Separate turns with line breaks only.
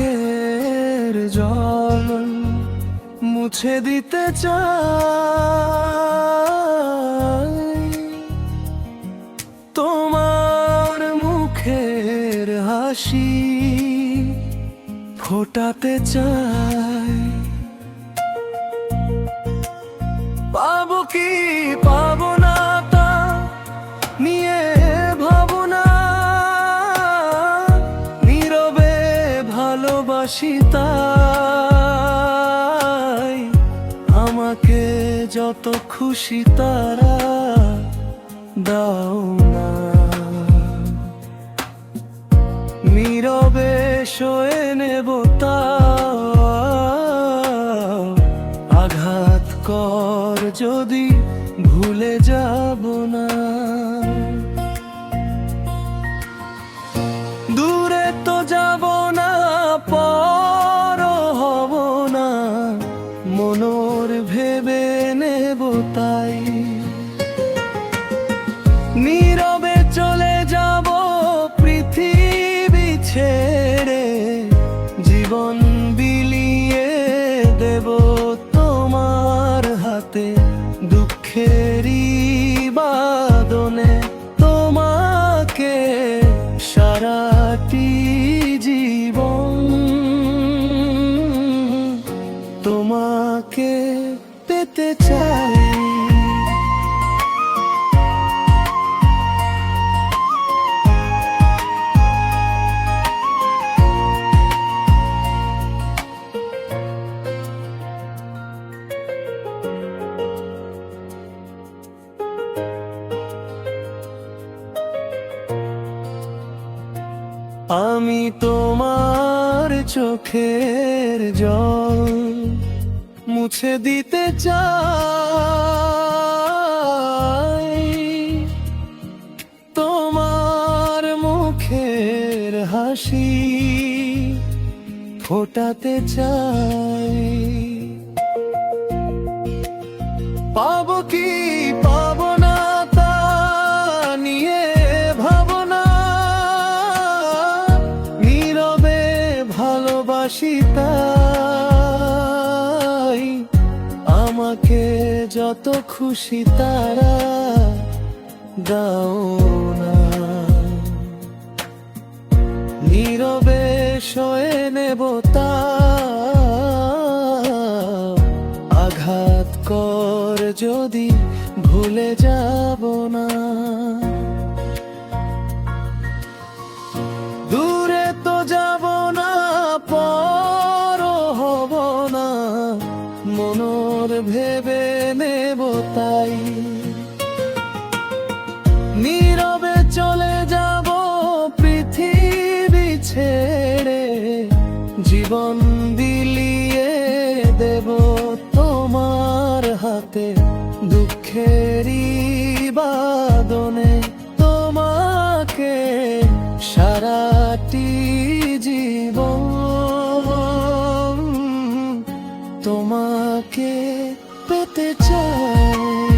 চোখের জল মুছে দিতে চাই, তোমার মুখের হাসি ফোটাতে চাই। পাবো কি পাবো না তা নিয়ে ভাবনা, নীরবে ভালোবাসি তাই, আমাকে যত খুশি তারা দাও না। নীরবে সয়ে নেব তাও, আঘাত কর যদি ভুলে যাব না। দূরে তো যাব না, পর হব না, মনোর ভেবে নেব তাই। নীরবে চলে যাব পৃথিবী ছেড়ে, জীবন বিলিয়ে দেব তোমার হাতে। দুঃখেরই বাদনে তোমাকে সারাটি জীবন, তোমাকে পেতে চাই। আমি তোমার চোখের জল মুছে দিতে চাই, তোমার মুখের হাসি ফোটাতে চাই। পাবো কি পাবো না তা নিয়ে ভাবনা, নীরবে ভালোবাসি তাই, আমাকে যত খুশি তারা দাও না। নীরবে সয়ে নেব তাও, আঘাত কর যদি ভুলে যাব না। দূরে তো যাব না, পর হব না, মনোর ভেবে নেব তাই। নীরবে চলে যাব পৃথিবী ছেড়ে, জীবন বিলিয়ে দেব তোমার হাতে। দুঃখেরই বাদনে তোমাকে সারাটি জীবন, তোমাকে পেতে চাই।